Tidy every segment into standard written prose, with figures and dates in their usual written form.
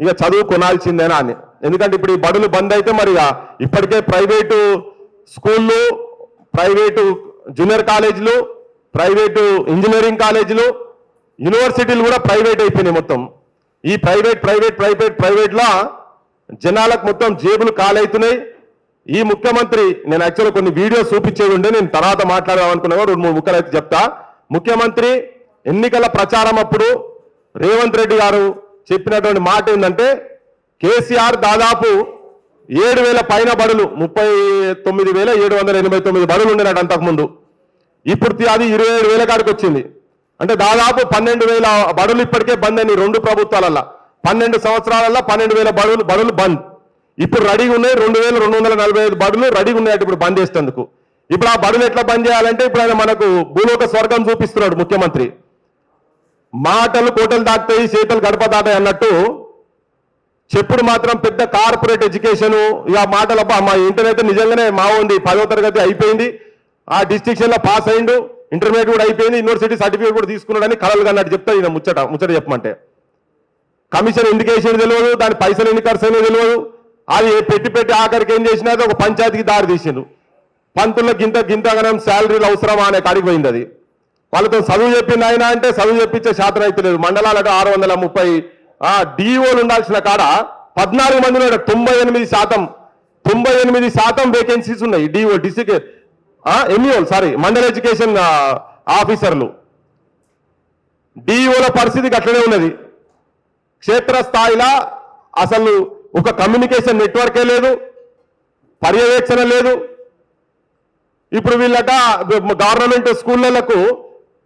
ఇక చదువు కొనాల్సిందేనా అని. ఎందుకంటే ఇప్పుడు ఈ బడులు బంద్ అయితే మరి ఇప్పటికే ప్రైవేటు స్కూళ్ళు, ప్రైవేటు జూనియర్ కాలేజీలు, ప్రైవేటు ఇంజనీరింగ్ కాలేజీలు, యూనివర్సిటీలు కూడా ప్రైవేట్ అయిపోయినాయి మొత్తం. ఈ ప్రైవేట్లో జనాలకు మొత్తం జేబులు కాలవుతున్నాయి. ఈ ముఖ్యమంత్రి, నేను యాక్చువల్గా కొన్ని వీడియోస్ చూపించేది ఉండే, నేను తర్వాత మాట్లాడదాం అనుకున్నా, 2-3 ముక్కలు అయితే చెప్తా. ముఖ్యమంత్రి ఎన్నికల ప్రచారం అప్పుడు రేవంత్ రెడ్డి గారు చెప్పినటువంటి మాట ఏంటంటే, కేసీఆర్ దాదాపు 7,000 పైన బడులు, 39,789 బడులు ఉండేనట అంతకుముందు. ఇప్పుడు అది 27,000 కాడికి వచ్చింది. అంటే దాదాపు 12,000 బడులు ఇప్పటికే బంద్ అయినాయి 2 ప్రభుత్వాలల్లో. 12 సంవత్సరాలల్లో 12,000 బడులు బంద్. ఇప్పుడు రెడీగా ఉన్నాయి 2,245 బడులు రెడీగా ఉన్నాయి ఇప్పుడు బంద్ చేసేందుకు. ఇప్పుడు ఆ బడులు ఎట్లా బంద్ చేయాలంటే ఇప్పుడు ఆయన మనకు భూలోక స్వర్గం చూపిస్తున్నాడు ముఖ్యమంత్రి. మాటలు కోటలు దాటుతాయి, చేతలు గడప దాటాయి అన్నట్టు చెప్పుడు మాత్రం పెద్ద కార్పొరేట్ ఎడ్యుకేషను. ఇక మాటలు మా ఇంటర్నెట్ నిజంగానే మా ఉంది 10వ తరగతి అయిపోయింది, ఆ డిస్టింక్షన్లో పాస్ అయిండు, ఇంటర్మీడియట్ కూడా అయిపోయింది, యూనివర్సిటీ సర్టిఫికేట్ కూడా తీసుకున్నాడని కలలు అన్నట్టు చెప్తాడు ఈయన ముచ్చట చెప్పమంటే. కమిషన్ ఎందుకు వేసేది తెలియదు, దాని పైసలు ఎన్ని ఖర్చు అయినా తెలియదు. అది పెట్టి ఆఖరికి ఏం చేసినా ఒక పంచాయతీకి దారి తీసిండు. పంతుల్లో గింతగనం శాలరీలు అవసరమా అనే కాడికి పోయింది. అది వాళ్ళతో చదువు చెప్పింది ఆయన అంటే చదువు చెప్పించే శాతం అయితే లేదు. మండలాలకు 630 డిఓలు ఉండాల్సిన కాడ 14 మంది 98% వేకెన్సీస్ ఉన్నాయి. డిఓ డిస్ట్రిక్ట్ ఎంఈఓలు మండల ఎడ్యుకేషన్ ఆఫీసర్లు. డిఓల పరిస్థితి అట్లనే ఉన్నది. క్షేత్రస్థాయిలో అసలు ఒక కమ్యూనికేషన్ నెట్వర్కే లేదు, పర్యవేక్షణ లేదు. ఇప్పుడు వీళ్ళట గవర్నమెంట్ స్కూళ్ళకు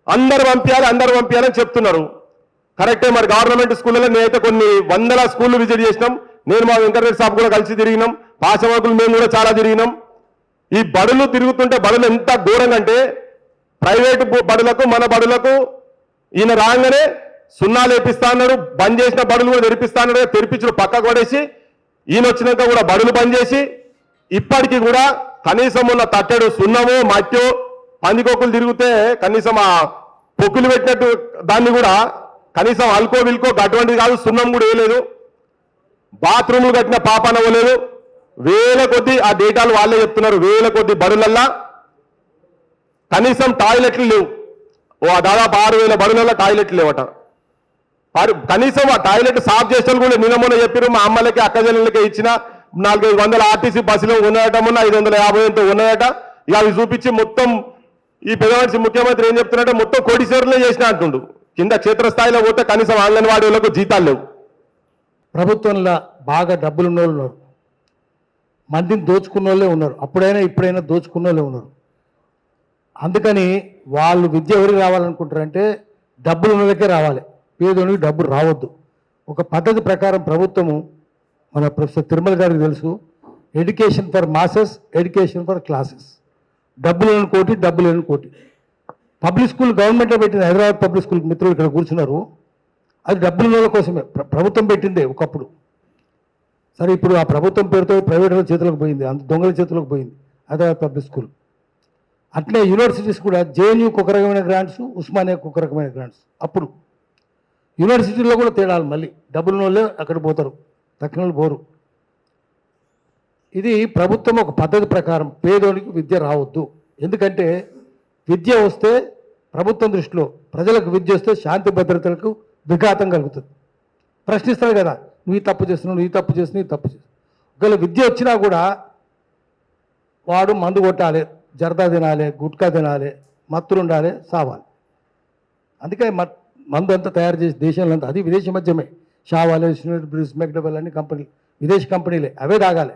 అందరు పంపించాలని చెప్తున్నారు. కరెక్టే, మరి గవర్నమెంట్ స్కూళ్ళలో నేనైతే కొన్ని 100 స్కూళ్ళు విజిట్ చేసినాం. నేను మా వెంకటరెడ్డి సాబ్ కూడా కలిసి తిరిగినాం, పాశవాకులు మేము కూడా చాలా తిరిగినాం. ఈ బడులు తిరుగుతుంటే బడులు ఎంత ఘోరంగా అంటే, ప్రైవేటు బడులకు మన బడులకు ఈయన రాగానే సున్నాలు వేపిస్తా అన్నాడు, బంద్ చేసిన బడులు కూడా తెరిపిస్తా అన్నాడు. తెరిపించుడు పక్కకు పడేసి ఈయన వచ్చినాక కూడా బడులు బంద్ చేసి ఇప్పటికీ కూడా కనీసం ఉన్న తట్టెడు సున్నమో మట్టో పందికొక్కులు తిరిగితే కనీసం ఆ పొక్కులు పెట్టినట్టు దాన్ని కూడా కనీసం అల్కో విల్కో అటువంటిది కాదు, సున్నం కూడా వేయలేదు. బాత్రూమ్లు కట్టిన పాపాన అవ్వలేదు. వేల కొద్ది ఆ డేటాలు వాళ్ళే చెప్తున్నారు. వేల కొద్ది బడులల్లా కనీసం టాయిలెట్లు లేవు. దాదాపు 6,000 బడులల్లో టాయిలెట్లు లేవట. కనీసం ఆ టాయిలెట్ సాఫ్ చేసేది కూడా నిన్న మొన్న చెప్పారు. మా అమ్మలకి అక్కజల్లకి ఇచ్చిన 400-500 ఆర్టీసీ బస్సులో ఉన్నాయట, మొన్న 550 ఎంతో ఉన్నాయట. ఇక అవి చూపించి మొత్తం ఈ పెద్ద మనిషి ముఖ్యమంత్రి ఏం చెప్తున్నారంటే మొత్తం కోటీశ్వరులే చేసిన అంటుండు. కింద క్షేత్రస్థాయిలో పోతే కనీసం అంగన్వాడీ వాళ్ళకు జీతాలు లేవు. ప్రభుత్వంలో బాగా డబ్బులున్న వాళ్ళు ఉన్నారు, మందిని దోచుకున్న వాళ్ళే ఉన్నారు, అప్పుడైనా ఇప్పుడైనా దోచుకున్న వాళ్ళే ఉన్నారు. అందుకని వాళ్ళు విద్య ఎవరికి రావాలనుకుంటారంటే డబ్బులు ఉన్న వాళ్ళకే రావాలి, పేదోనికి డబ్బులు రావద్దు. ఒక పద్ధతి ప్రకారం ప్రభుత్వము, మన ప్రొఫెసర్ తిరుమల గారికి తెలుసు, education for masses, education for classes. డబ్బులు లేని కోటి, డబ్బులు లేని కోటి. పబ్లిక్ స్కూల్ గవర్నమెంట్లో పెట్టిన హైదరాబాద్ పబ్లిక్ స్కూల్ మిత్రులు ఇక్కడ కూర్చున్నారు, అది డబ్బుల నెల కోసమే ప్రభుత్వం పెట్టిందే ఒకప్పుడు. సరే, ఇప్పుడు ఆ ప్రభుత్వం పేరుతో ప్రైవేట్ చేతులకు పోయింది, అంత దొంగల చేతులకు పోయింది హైదరాబాద్ పబ్లిక్ స్కూల్. అట్లే యూనివర్సిటీస్ కూడా జేఎన్యూకి ఒక రకమైన గ్రాంట్స్, ఉస్మానియాకి ఒక రకమైన గ్రాంట్స్. అప్పుడు యూనివర్సిటీల్లో కూడా తేడాలి, మళ్ళీ డబ్బుల వాళ్ళే అక్కడ పోతారు, తక్కిన వాళ్ళు పోరు. ఇది ప్రభుత్వం ఒక పద్ధతి ప్రకారం పేదోనికి విద్య రావద్దు. ఎందుకంటే విద్య వస్తే ప్రభుత్వం దృష్టిలో ప్రజలకు విద్య వస్తే శాంతి భద్రతలకు విఘాతం కలుగుతుంది. ప్రశ్నిస్తారు కదా, నువ్వు ఈ తప్పు చేస్తున్నావు, నువ్వు ఈ తప్పు చేస్తున్నావు, ఈ తప్పు చేస్తున్నావు. ఒకవేళ విద్య వచ్చినా కూడా వాడు మందు కొట్టాలి, జర్దా తినాలి, గుట్కా తినాలి, మత్తులు ఉండాలి, సావాలి. అందుకే మందు అంతా తయారు చేసి దేశంలో అంతా, అది విదేశీ మద్యమే. షావాలి, బ్రిస్, మెక్డబెల్ అన్ని కంపెనీలు విదేశీ కంపెనీలే, అవే తాగాలి.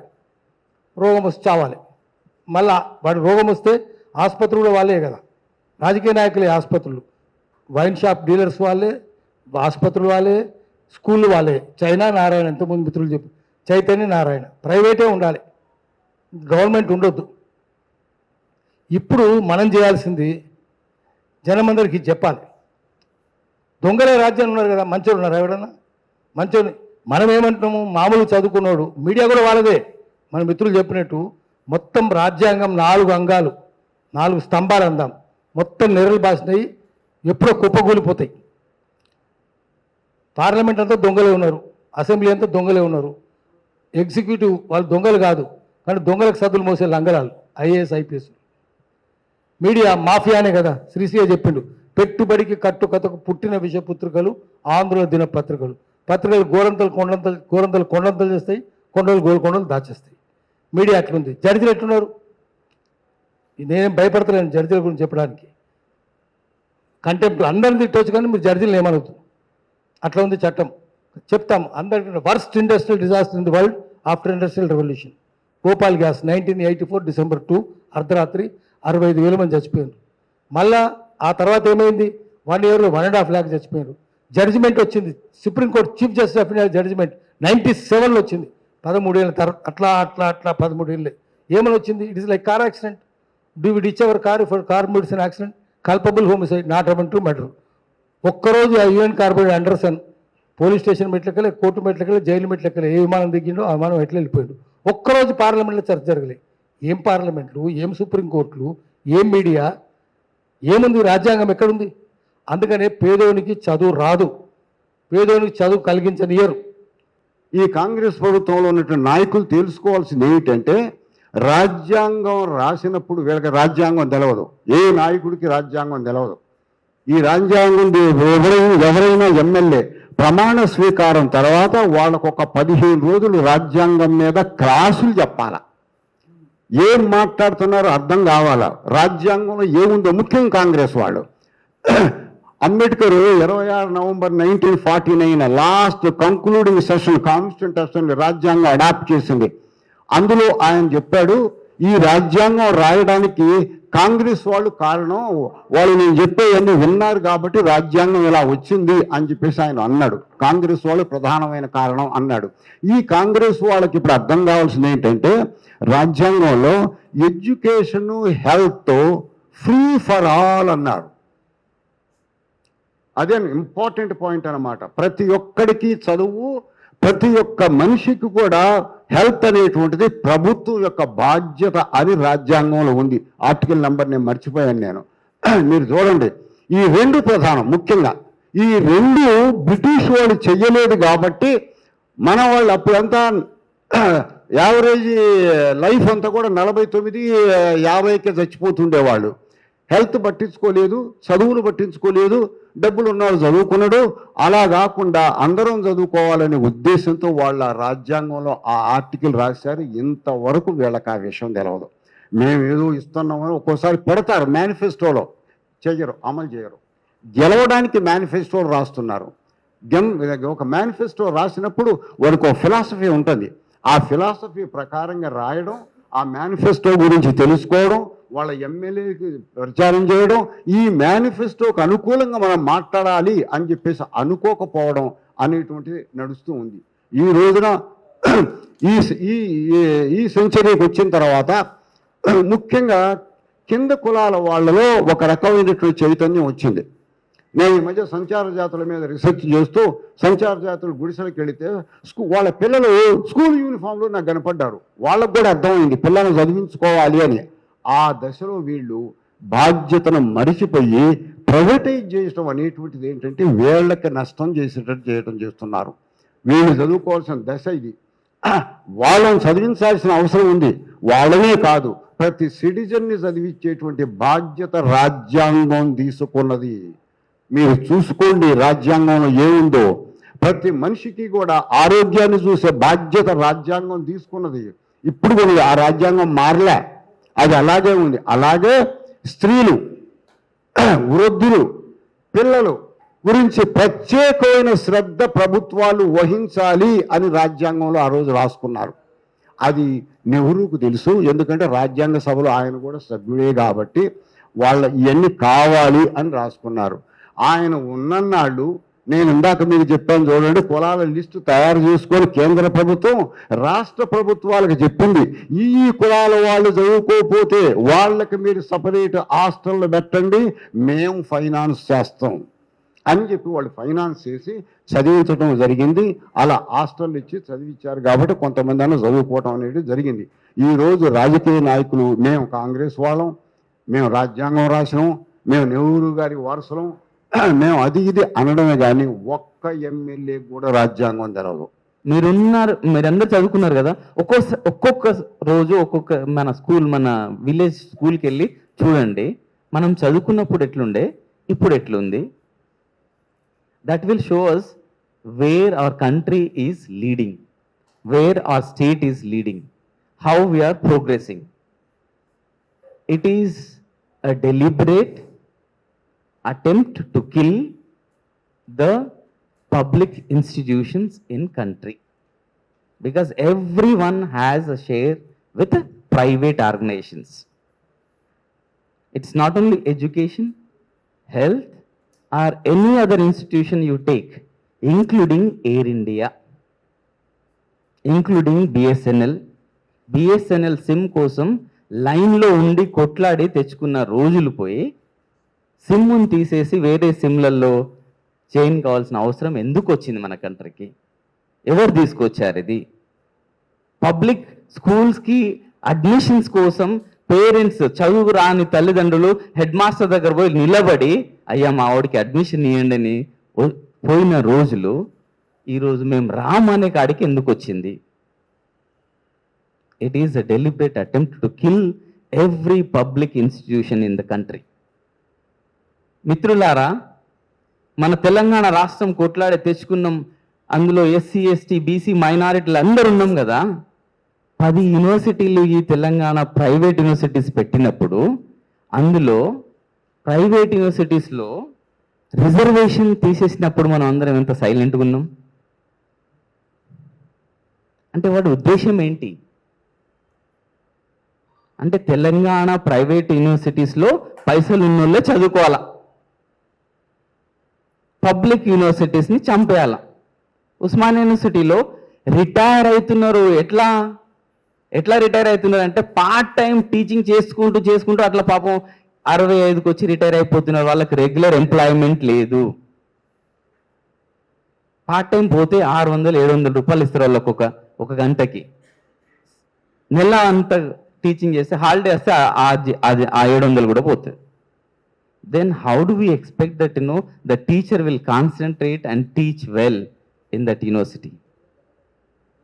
రోగం వస్తే చావాలి. మళ్ళా వాడు రోగం వస్తే ఆసుపత్రులు కూడా వాళ్ళే కదా, రాజకీయ నాయకులే ఆసుపత్రులు, వైన్ షాప్ డీలర్స్ వాళ్ళే, ఆసుపత్రులు వాళ్ళే, స్కూళ్ళు వాళ్ళే. చైనా నారాయణ, ఎంతమంది మిత్రులు చెప్పి చైతన్య నారాయణ, ప్రైవేటే ఉండాలి, గవర్నమెంట్ ఉండొద్దు. ఇప్పుడు మనం చేయాల్సింది జనమందరికీ చెప్పాలి. దొంగలే రాజ్యాన్ని ఉన్నారు కదా, మంచోళ్ళు ఉన్నారు ఎవడన్నా? మంచోని మనం ఏమంటున్నాము, మామూలు చదువుకున్నాడు, మీడియా కూడా వాళ్ళదే. మన మిత్రులు చెప్పినట్టు మొత్తం రాజ్యాంగం 4 అంగాలు, 4 స్తంభాలు అందాం, మొత్తం నెరలు బాసినాయి, ఎప్పుడో కుప్పగూలిపోతాయి. పార్లమెంట్ అంతా దొంగలే ఉన్నారు, అసెంబ్లీ అంతా దొంగలే ఉన్నారు. ఎగ్జిక్యూటివ్ వాళ్ళు దొంగలు కాదు, కానీ దొంగలకు సద్దులు మోసే లంగరాలు ఐఏఎస్ ఐపీఎస్. మీడియా మాఫియానే కదా, శ్రీశ్రీ చెప్పిండు. పెట్టుబడికి కట్టుకథకు పుట్టిన విషపుత్రికలు ఆంధ్రుల దినపత్రికలు. పత్రికలు కొండంతలు చేస్తాయి, కొండలు దాచేస్తాయి. మీడియా అట్లుంది. జడ్జిలు ఎట్లున్నారు? నేనేం భయపడతలేను జడ్జిల గురించి చెప్పడానికి. కంటెంప్ట్ అందరిని తిట్టవచ్చు, కానీ మీరు జడ్జిలను ఏమనవుతుంది? అట్లా ఉంది చట్టం. చెప్తాం అందరికీ. Worst industrial disaster in the world after industrial revolution. Bhopal gas 1984 December 2 అర్ధరాత్రి 65,000 మంది చచ్చిపోయారు. మళ్ళా ఆ తర్వాత ఏమైంది? 1 yearలో 1.5 lakh చచ్చిపోయారు. జడ్జిమెంట్ వచ్చింది, supreme court chief justice of India judgement 97లో వచ్చింది. 13 ఏళ్ళ తర్వాత అట్లా 13 ఏళ్ళే. ఏమని వచ్చింది? It is like car accident. Do we ditch our car for car medicine accident? Culpable homicide, not amount to murder. ఒక్కరోజు ఆ యుఎన్ కార్బోరేట్ అండర్సన్ పోలీస్ స్టేషన్ మెట్లకెళ్ళి, కోర్టు మెట్లకెళ్ళి, జైలు మెట్లకెళ్ళి, ఏ విమానం దిగిండో ఆ విమానం ఎట్లా వెళ్ళిపోయాడు. ఒక్కరోజు పార్లమెంట్లో చర్చ జరగలే. ఏం పార్లమెంట్లు, ఏం సుప్రీంకోర్టులు, ఏం మీడియా, ఏముంది? రాజ్యాంగం ఎక్కడుంది? అందుకనే పేదోనికి చదువు రాదు, పేదోనికి చదువు కలిగించనియరు. ఈ కాంగ్రెస్ ప్రభుత్వంలో ఉన్నటువంటి నాయకులు తెలుసుకోవాల్సింది ఏమిటంటే, రాజ్యాంగం రాసినప్పుడు వీళ్ళకి రాజ్యాంగం తెలవదు. ఏ నాయకుడికి రాజ్యాంగం తెలవదు. ఈ రాజ్యాంగం ఎవరైనా ఎమ్మెల్యే ప్రమాణ స్వీకారం తర్వాత వాళ్ళకు ఒక 15 రోజులు రాజ్యాంగం మీద క్లాసులు చెప్పాల. ఏం మాట్లాడుతున్నారో అర్థం కావాలా. రాజ్యాంగంలో ఏముందో ముఖ్యం కాంగ్రెస్ వాళ్ళు. Ambedkar 26 November 1949 last concluding session constituent assembly రాజ్యాంగం అడాప్ట్ చేసింది. అందులో ఆయన చెప్పాడు, ఈ రాజ్యాంగం రాయడానికి కాంగ్రెస్ వాళ్ళు కారణం, వాళ్ళు నేను చెప్పేవన్నీ విన్నారు కాబట్టి రాజ్యాంగం ఇలా వచ్చింది అని చెప్పేసి ఆయన అన్నాడు. కాంగ్రెస్ వాళ్ళు ప్రధానమైన కారణం అన్నాడు. ఈ కాంగ్రెస్ వాళ్ళకి ఇప్పుడు అర్థం కావాల్సింది ఏంటంటే, రాజ్యాంగంలో education, health free for all అన్నారు. అదే ఇంపార్టెంట్ పాయింట్ అన్నమాట. ప్రతి ఒక్కడికి చదువు, ప్రతి ఒక్క మనిషికి కూడా హెల్త్ అనేటువంటిది ప్రభుత్వం యొక్క బాధ్యత అని రాజ్యాంగంలో ఉంది. ఆర్టికల్ నెంబర్ నేను మర్చిపోయాను నేను. మీరు చూడండి, ఈ 2 ప్రధానం. ముఖ్యంగా ఈ 2 బ్రిటిష్ వాళ్ళు చెయ్యలేదు కాబట్టి మన వాళ్ళు అప్పుడంతా యావరేజ్ లైఫ్ అంతా కూడా 49-50కే చచ్చిపోతుండేవాళ్ళు. హెల్త్ పట్టించుకోలేదు, చదువులు పట్టించుకోలేదు, డబ్బులు ఉన్నవాడు చదువుకున్నాడు. అలా కాకుండా అందరం చదువుకోవాలనే ఉద్దేశంతో వాళ్ళ రాజ్యాంగంలో ఆ ఆర్టికల్ రాశారు. ఇంతవరకు వీళ్ళకి ఆ విషయం తెలవదు. మేము ఏదో ఇస్తున్నామని ఒక్కోసారి పెడతారు మేనిఫెస్టోలో, చెయ్యరు, అమలు చేయరు. గెలవడానికి మేనిఫెస్టోలు రాస్తున్నారు. ఒక మేనిఫెస్టో రాసినప్పుడు వారికి ఒక ఫిలాసఫీ ఉంటుంది. ఆ ఫిలాసఫీ ప్రకారంగా రాయడం, ఆ మేనిఫెస్టో గురించి తెలుసుకోవడం, వాళ్ళ ఎమ్మెల్యేకి ప్రచారం చేయడం, ఈ మేనిఫెస్టోకి అనుకూలంగా మనం మాట్లాడాలి అని చెప్పేసి అనుకోకపోవడం అనేటువంటిది నడుస్తూ ఉంది. ఈ రోజున ఈ సెంచరీకి వచ్చిన తర్వాత ముఖ్యంగా కింద కులాల వాళ్ళలో ఒక రకమైనటువంటి చైతన్యం వచ్చింది. నేను ఈ మధ్య సంచార జాతుల మీద రీసెర్చ్ చేస్తూ సంచార జాతులు గుడిసెలకు వెళితే వాళ్ళ పిల్లలు స్కూల్ యూనిఫామ్లో నాకు కనపడ్డారు. వాళ్ళకు కూడా అర్థమైంది పిల్లల్ని చదివించుకోవాలి అని. ఆ దశలో వీళ్ళు బాధ్యతను మరిచిపోయి ప్రైవేటైజ్ చేయడం అనేటువంటిది ఏంటంటే వీళ్ళకి నష్టం చేసేటట్టు చేస్తున్నారు. వీళ్ళు చదువుకోవాల్సిన దశ ఇది. వాళ్ళని చదివించాల్సిన అవసరం ఉంది. వాళ్ళనే కాదు, ప్రతి సిటిజన్ని చదివించేటువంటి బాధ్యత రాజ్యాంగం తీసుకున్నది. మీరు చూసుకోండి రాజ్యాంగంలో ఏముందో. ప్రతి మనిషికి కూడా ఆరోగ్యాన్ని చూసే బాధ్యత రాజ్యాంగం తీసుకున్నది. ఇప్పుడు కూడా ఆ రాజ్యాంగం మారలే, అది అలాగే ఉంది. అలాగే స్త్రీలు, వృద్ధులు, పిల్లలు గురించి ప్రత్యేకమైన శ్రద్ధ ప్రభుత్వాలు వహించాలి అని రాజ్యాంగంలో ఆ రోజు రాసుకున్నారు. అది నెహ్రూకు తెలుసు, ఎందుకంటే రాజ్యాంగ సభలో ఆయన కూడా సభ్యుడే కాబట్టి వాళ్ళ ఇవన్నీ కావాలి అని రాసుకున్నారు. ఆయన ఉన్నన్నాళ్ళు నేను ఇందాక మీకు చెప్పాను చూడండి, కులాల లిస్టు తయారు చేసుకొని కేంద్ర ప్రభుత్వం రాష్ట్ర ప్రభుత్వాలకు చెప్పింది, ఈ కులాల వాళ్ళు చదువుకోకపోతే వాళ్ళకి మీరు సపరేట్ హాస్టళ్ళు పెట్టండి, మేము ఫైనాన్స్ చేస్తాం అని చెప్పి వాళ్ళు ఫైనాన్స్ చేసి చదివించడం జరిగింది. అలా హాస్టల్ ఇచ్చి చదివించారు కాబట్టి కొంతమంది అన్న చదువుకోవటం అనేది జరిగింది. ఈరోజు రాజకీయ నాయకులు మేము కాంగ్రెస్ వాళ్ళం, మేము రాజ్యాంగం రాసినాం, మేము నెహ్రూ గారి వారసులం, మేము అది ఇది అనడమే కానీ ఒక్క ఎమ్మెల్యే కూడా రాజ్యాంగం తెలవదు. మీరందరూ చదువుకున్నారు కదా, ఒక్కొక్క రోజు మన మన విలేజ్ స్కూల్కి వెళ్ళి చూడండి, మనం చదువుకున్నప్పుడు ఎట్లుండే, ఇప్పుడు ఎట్లుంది. That will show us where our country is leading, where our state is leading, how we are progressing. It is a deliberate attempt to kill the public institutions in country, because everyone has a share with the private organizations. It's not only education, health, or any other institution you take, including Air India, including BSNL SIM కోసం లైన్లో ఉండి కొట్లాడి తెచ్చుకున్న రోజులు పోయి, సిమ్ని తీసేసి వేరే సిమ్లలో chain కావాల్సిన అవసరం ఎందుకు వచ్చింది మన కంట్రీకి? ఎవరు తీసుకొచ్చారు ఇది? పబ్లిక్ స్కూల్స్కి అడ్మిషన్స్ కోసం పేరెంట్స్, చదువు రాని తల్లిదండ్రులు హెడ్ మాస్టర్ దగ్గర పోయి నిలబడి, అయ్యా మా ఆవిడకి అడ్మిషన్ ఇవ్వండి అని పోయిన రోజులు ఈరోజు మేము రామనే కాడికి ఎందుకు వచ్చింది? It is a deliberate attempt to kill every public institution in the country. మిత్రులారా, మన తెలంగాణ రాష్ట్రం కొట్లాడి తెచ్చుకున్నాం, అందులో ఎస్సీ ఎస్టీ బీసీ మైనారిటీలు అందరూ ఉన్నాం కదా. 10 యూనివర్సిటీలు ఈ తెలంగాణ ప్రైవేట్ యూనివర్సిటీస్ పెట్టినప్పుడు, అందులో ప్రైవేట్ యూనివర్సిటీస్లో రిజర్వేషన్ తీసేసినప్పుడు మనం అందరం ఎంత సైలెంట్గా ఉన్నాం? అంటే వాడి ఉద్దేశం ఏంటి? అంటే తెలంగాణ ప్రైవేట్ యూనివర్సిటీస్లో పైసలు ఉన్నోళ్ళే చదువుకోవాలా, పబ్లిక్ యూనివర్సిటీస్ని చంపేయాల. ఉస్మానియా యూనివర్సిటీలో రిటైర్ అవుతున్నారు. ఎట్లా రిటైర్ అవుతున్నారు అంటే, పార్ట్ టైం టీచింగ్ చేసుకుంటూ అట్లా పాపం 65కి వచ్చి రిటైర్ అయిపోతున్నారు. వాళ్ళకి రెగ్యులర్ ఎంప్లాయ్మెంట్ లేదు. పార్ట్ టైం పోతే 600-700 రూపాయలు ఇస్తారు వాళ్ళకు ఒక గంటకి. నెల అంతా టీచింగ్ చేస్తే హాలిడే వస్తే ఆ 700 కూడా పోతుంది. then how do we expect that the teacher will concentrate and teach well in that university?